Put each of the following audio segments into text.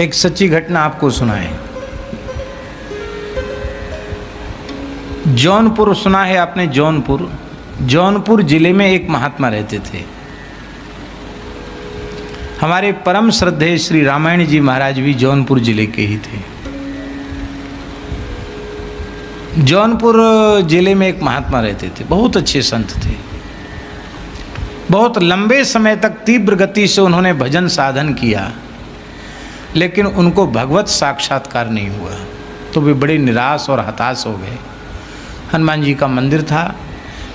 एक सच्ची घटना आपको सुनाए। जौनपुर सुना है आपने? जौनपुर जिले में एक महात्मा रहते थे। हमारे परम श्रद्धेय श्री रामायण जी महाराज भी जौनपुर जिले के ही थे। जौनपुर जिले में एक महात्मा रहते थे, बहुत अच्छे संत थे। बहुत लंबे समय तक तीव्र गति से उन्होंने भजन साधन किया, लेकिन उनको भगवत साक्षात्कार नहीं हुआ, तो वे बड़े निराश और हताश हो गए। हनुमान जी का मंदिर था,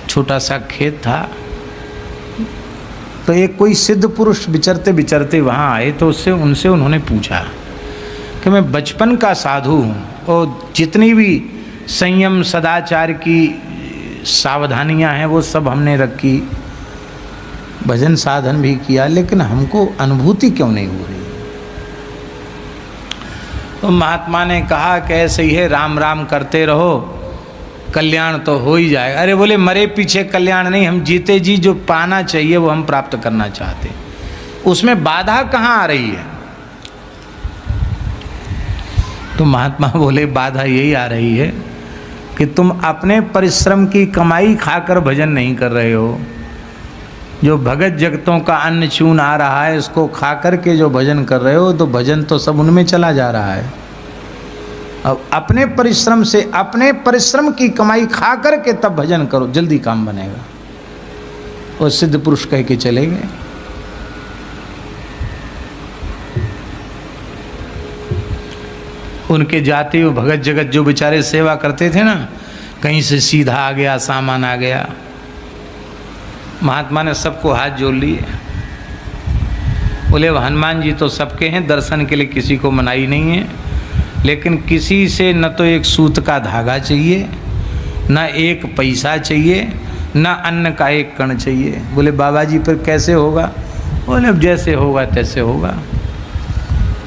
छोटा सा खेत था, तो एक कोई सिद्ध पुरुष विचरते विचरते वहाँ आए, तो उनसे उन्होंने पूछा कि मैं बचपन का साधु हूँ और जितनी भी संयम सदाचार की सावधानियाँ हैं वो सब हमने रखी, भजन साधन भी किया, लेकिन हमको अनुभूति क्यों नहीं हो रही? तो महात्मा ने कहा कि ऐसे ही है, राम राम करते रहो, कल्याण तो हो ही जाएगा। अरे बोले, मरे पीछे कल्याण नहीं, हम जीते जी जो पाना चाहिए वो हम प्राप्त करना चाहते, उसमें बाधा कहाँ आ रही है? तो महात्मा बोले, बाधा यही आ रही है कि तुम अपने परिश्रम की कमाई खाकर भजन नहीं कर रहे हो। जो भगत जगतों का अन्न चून आ रहा है, इसको खा कर के जो भजन कर रहे हो, तो भजन तो सब उनमें चला जा रहा है। अब अपने परिश्रम से, अपने परिश्रम की कमाई खा कर के तब भजन करो, जल्दी काम बनेगा। और सिद्ध पुरुष कह के चले गए। उनके जाते हुए भगत जगत जो बेचारे सेवा करते थे ना, कहीं से सीधा आ गया, सामान आ गया। महात्मा ने सबको हाथ जोड़ लिए, बोले हनुमान जी तो सबके हैं, दर्शन के लिए किसी को मनाही नहीं है, लेकिन किसी से न तो एक सूत का धागा चाहिए, न एक पैसा चाहिए, न अन्न का एक कण चाहिए। बोले बाबा जी फिर कैसे होगा? बोले अब जैसे होगा तैसे होगा।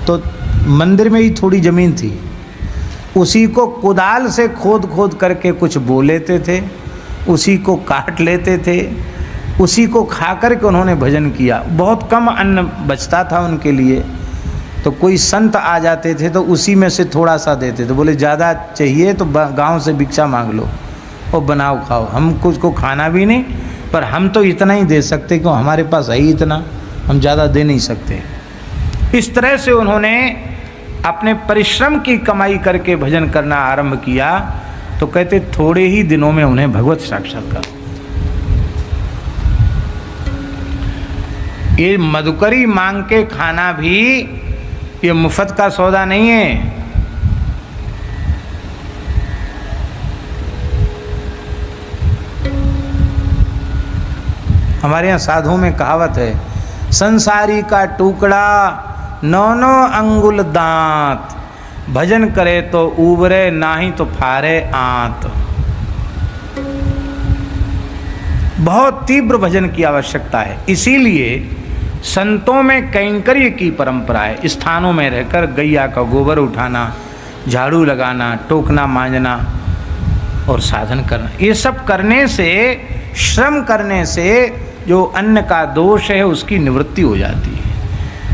तो मंदिर में ही थोड़ी ज़मीन थी, उसी को कुदाल से खोद खोद करके कुछ बो लेते थे, उसी को काट लेते थे, उसी को खा कर के उन्होंने भजन किया। बहुत कम अन्न बचता था उनके लिए, तो कोई संत आ जाते थे तो उसी में से थोड़ा सा देते थे। बोले ज़्यादा चाहिए तो गांव से भिक्षा मांग लो और बनाओ खाओ, हम कुछ को खाना भी नहीं, पर हम तो इतना ही दे सकते क्यों, हमारे पास है ही इतना, हम ज़्यादा दे नहीं सकते। इस तरह से उन्होंने अपने परिश्रम की कमाई करके भजन करना आरंभ किया। तो कहते थोड़े ही दिनों में उन्हें भगवत साक्षात्कार। ये मधुकरी मांग के खाना भी ये मुफ्त का सौदा नहीं है। हमारे यहाँ साधुओं में कहावत है, संसारी का टुकड़ा 9 अंगुल दांत, भजन करे तो उबरे, नाही तो फारे आंत। बहुत तीव्र भजन की आवश्यकता है, इसीलिए संतों में कैंकर्य की परंपरा है। स्थानों में रहकर गैया का गोबर उठाना, झाड़ू लगाना, टोकना मांजना और साधन करना, ये सब करने से, श्रम करने से जो अन्न का दोष है उसकी निवृत्ति हो जाती है।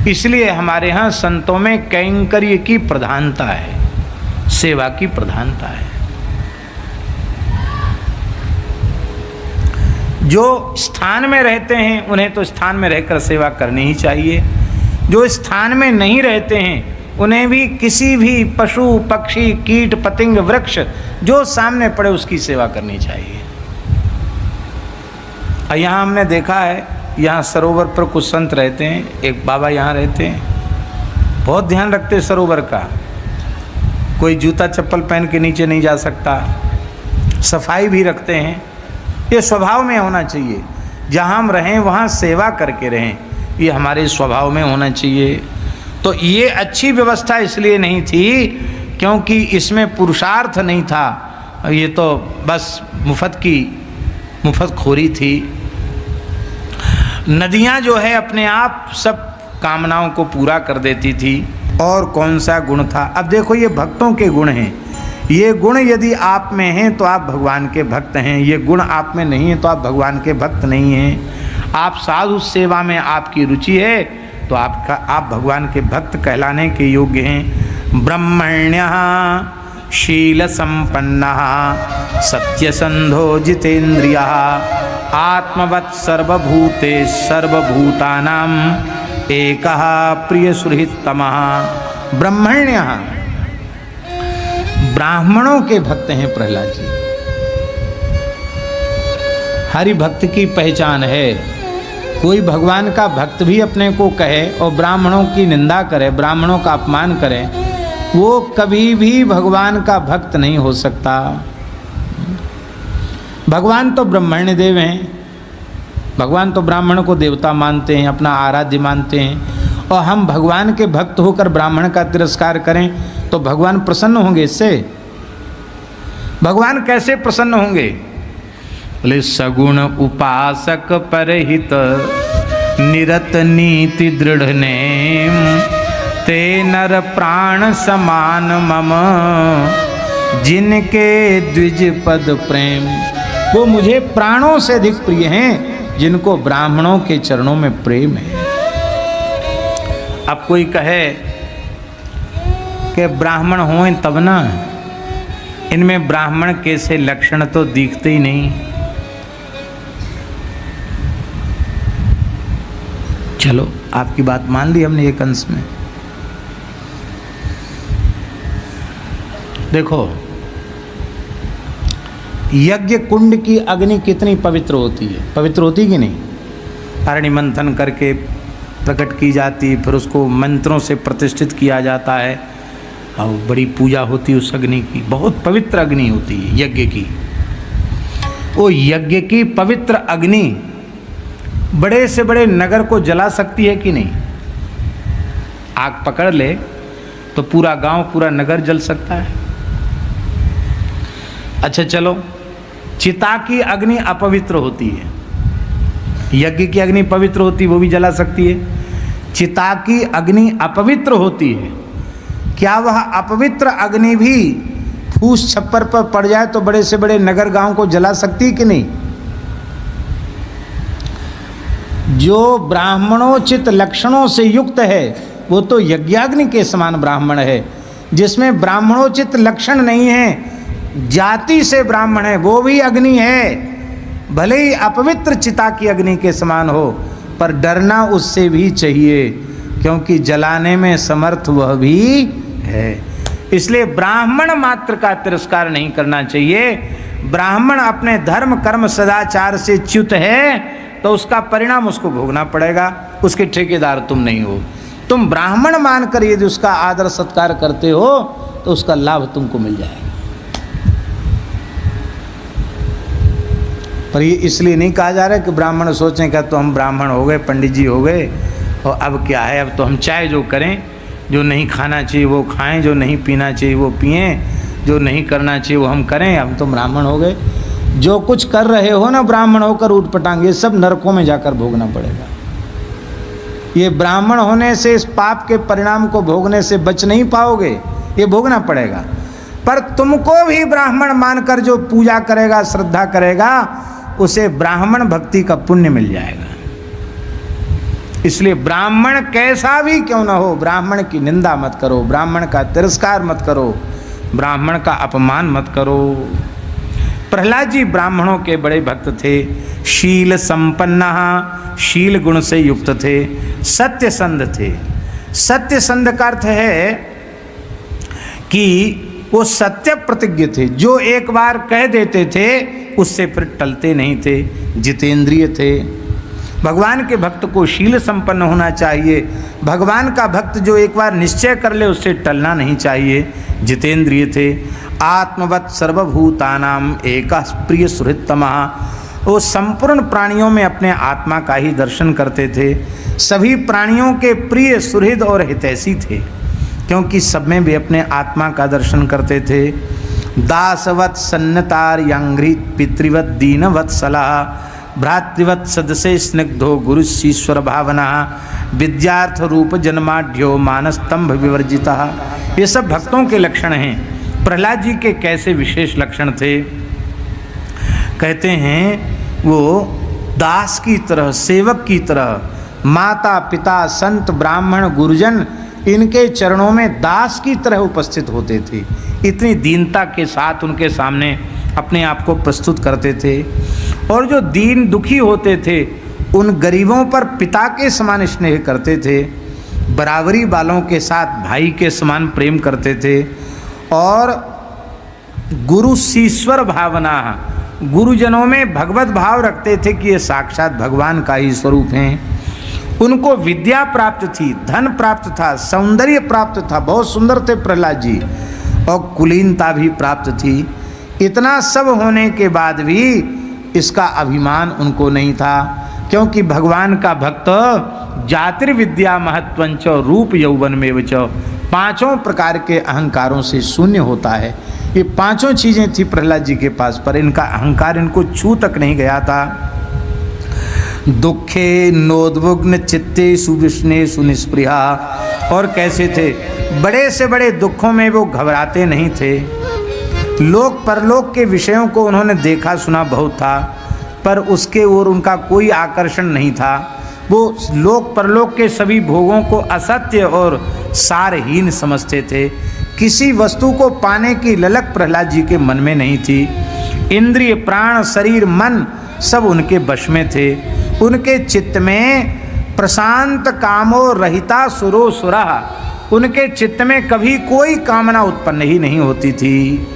इसलिए हमारे यहाँ संतों में कैंकर्य की प्रधानता है, सेवा की प्रधानता है। जो स्थान में रहते हैं उन्हें तो स्थान में रहकर सेवा करनी ही चाहिए। जो स्थान में नहीं रहते हैं उन्हें भी किसी भी पशु पक्षी कीट पतंग वृक्ष जो सामने पड़े उसकी सेवा करनी चाहिए। और यहाँ हमने देखा है, यहाँ सरोवर पर कुछ संत रहते हैं, एक बाबा यहाँ रहते हैं, बहुत ध्यान रखते सरोवर का। कोई जूता चप्पल पहन के नीचे नहीं जा सकता, सफाई भी रखते हैं। ये स्वभाव में होना चाहिए, जहाँ हम रहें वहाँ सेवा करके रहें, ये हमारे स्वभाव में होना चाहिए। तो ये अच्छी व्यवस्था इसलिए नहीं थी क्योंकि इसमें पुरुषार्थ नहीं था, ये तो बस मुफ्त खोरी थी। नदियाँ जो है अपने आप सब कामनाओं को पूरा कर देती थी। और कौन सा गुण था? अब देखो ये भक्तों के गुण हैं, ये गुण यदि आप में हैं तो आप भगवान के भक्त हैं, ये गुण आप में नहीं है तो आप भगवान के भक्त नहीं हैं। आप साधु सेवा में आपकी रुचि है तो आप भगवान के भक्त कहलाने के योग्य हैं। ब्रह्मण्यः शील संपन्नः सत्यसंधो जितेन्द्रियः आत्मवत् सर्वभूते सर्वभूतानां एकः प्रियसुहृत्तमः। ब्रह्मण्यः, ब्राह्मणों के भक्त हैं प्रहलाद जी। हरि भक्त की पहचान है। कोई भगवान का भक्त भी अपने को कहे और ब्राह्मणों की निंदा करे, ब्राह्मणों का अपमान करे, वो कभी भी भगवान का भक्त नहीं हो सकता। भगवान तो ब्रह्मण्य देव हैं, भगवान तो ब्राह्मण को देवता मानते हैं, अपना आराध्य मानते हैं, और हम भगवान के भक्त होकर ब्राह्मण का तिरस्कार करें तो भगवान प्रसन्न होंगे इससे? भगवान कैसे प्रसन्न होंगे? बोले सगुण उपासक परहित निरत नीति दृढ़ नेम ते नर प्राण समान मम जिनके द्विज पद प्रेम। वो मुझे प्राणों से अधिक प्रिय हैं जिनको ब्राह्मणों के चरणों में प्रेम है। अब कोई कहे कि ब्राह्मण हों तब ना, इनमें ब्राह्मण कैसे लक्षण तो दिखते ही नहीं। चलो आपकी बात मान ली हमने एक अंश में। देखो यज्ञ कुंड की अग्नि कितनी पवित्र होती है, पवित्र होती कि नहीं? अरणि मंथन करके प्रकट की जाती, फिर उसको मंत्रों से प्रतिष्ठित किया जाता है और बड़ी पूजा होती है उस अग्नि की। बहुत पवित्र अग्नि होती है यज्ञ की। वो यज्ञ की पवित्र अग्नि बड़े से बड़े नगर को जला सकती है कि नहीं? आग पकड़ ले तो पूरा गांव, पूरा नगर जल सकता है। अच्छा चलो, चिता की अग्नि अपवित्र होती है, यज्ञ की अग्नि पवित्र होती है, वो भी जला सकती है। चिता की अग्नि अपवित्र होती है, क्या वह अपवित्र अग्नि भी फूस छप्पर पर पड़ जाए तो बड़े से बड़े नगर गांव को जला सकती है कि नहीं? जो ब्राह्मणोचित लक्षणों से युक्त है वो तो यज्ञाग्नि के समान ब्राह्मण है। जिसमें ब्राह्मणोचित लक्षण नहीं है, जाति से ब्राह्मण है, वो भी अग्नि है, भले ही अपवित्र चिता की अग्नि के समान हो, पर डरना उससे भी चाहिए क्योंकि जलाने में समर्थ वह भी है। इसलिए ब्राह्मण मात्र का तिरस्कार नहीं करना चाहिए। ब्राह्मण अपने धर्म कर्म सदाचार से च्युत है तो उसका परिणाम उसको भोगना पड़ेगा, उसके ठेकेदार तुम नहीं हो। तुम ब्राह्मण मानकर यदि उसका आदर सत्कार करते हो तो उसका लाभ तुमको मिल जाएगा। पर ये इसलिए नहीं कहा जा रहा कि ब्राह्मण सोचें कि तो हम ब्राह्मण हो गए, पंडित जी हो गए और अब क्या है, अब तो हम चाहे जो करें, जो नहीं खाना चाहिए वो खाएं, जो नहीं पीना चाहिए वो पिएं, जो नहीं करना चाहिए वो हम करें, हम तो ब्राह्मण हो गए। जो कुछ कर रहे हो ना ब्राह्मण होकर ऊटपटांग, ये सब नरकों में जाकर भोगना पड़ेगा। ये ब्राह्मण होने से इस पाप के परिणाम को भोगने से बच नहीं पाओगे, ये भोगना पड़ेगा। पर तुमको भी ब्राह्मण मानकर जो पूजा करेगा, श्रद्धा करेगा, उसे ब्राह्मण भक्ति का पुण्य मिल जाएगा। इसलिए ब्राह्मण कैसा भी क्यों ना हो, ब्राह्मण की निंदा मत करो, ब्राह्मण का तिरस्कार मत करो, ब्राह्मण का अपमान मत करो। प्रहलाद जी ब्राह्मणों के बड़े भक्त थे, शील संपन्ना, शील गुण से युक्त थे, सत्यसंध थे। सत्यसंध का अर्थ है कि वो सत्य प्रतिज्ञ थे, जो एक बार कह देते थे उससे फिर टलते नहीं थे, जितेंद्रिय थे। भगवान के भक्त को शील संपन्न होना चाहिए। भगवान का भक्त जो एक बार निश्चय कर ले उससे टलना नहीं चाहिए, जितेंद्रिय थे। आत्मवत् सर्वभूतानाम एकः प्रिय सुहृत्तमः, वो संपूर्ण प्राणियों में अपने आत्मा का ही दर्शन करते थे। सभी प्राणियों के प्रिय सुहृद और हितैषी थे, क्योंकि सब में भी अपने आत्मा का दर्शन करते थे। दासवत् सन्नतार यंघ्रित पितृवत दीनवत् सलाह भ्रातृवत् सदसे स्निग्धो गुरुशीश्वर भावना विद्यार्थ रूप जन्माढ्यो मानस्तंभ विवर्जिता। ये सब भक्तों के लक्षण हैं। प्रहलाद जी के कैसे विशेष लक्षण थे? कहते हैं वो दास की तरह, सेवक की तरह, माता पिता संत ब्राह्मण गुरुजन इनके चरणों में दास की तरह उपस्थित होते थे। इतनी दीनता के साथ उनके सामने अपने आप को प्रस्तुत करते थे। और जो दीन दुखी होते थे उन गरीबों पर पिता के समान स्नेह करते थे, बराबरी वालों के साथ भाई के समान प्रेम करते थे। और गुरु शीश्वर भावना, गुरुजनों में भगवत भाव रखते थे कि ये साक्षात भगवान का ही स्वरूप हैं। उनको विद्या प्राप्त थी, धन प्राप्त था, सौंदर्य प्राप्त था, बहुत सुंदर थे प्रहलाद जी, और कुलीनता भी प्राप्त थी। इतना सब होने के बाद भी इसका अभिमान उनको नहीं था, क्योंकि भगवान का भक्त जातिर्विद्या महत्वंच रूप यौवन में च, पांचों प्रकार के अहंकारों से शून्य होता है। ये पांचों चीजें थी प्रहलाद जी के पास, पर इनका अहंकार इनको छू तक नहीं गया था। दुखे नोद्विग्न चित्ते सुविष्णे सुनिस्पृहा। और कैसे थे, बड़े से बड़े दुखों में वो घबराते नहीं थे। लोक परलोक के विषयों को उन्होंने देखा सुना बहुत था, पर उसके ओर उनका कोई आकर्षण नहीं था। वो लोक परलोक के सभी भोगों को असत्य और सारहीन समझते थे। किसी वस्तु को पाने की ललक प्रहलाद जी के मन में नहीं थी। इंद्रिय प्राण शरीर मन सब उनके वश में थे। उनके चित्त में प्रशांत कामो रहिता सुरो सुरा, उनके चित्त में कभी कोई कामना उत्पन्न ही नहीं होती थी।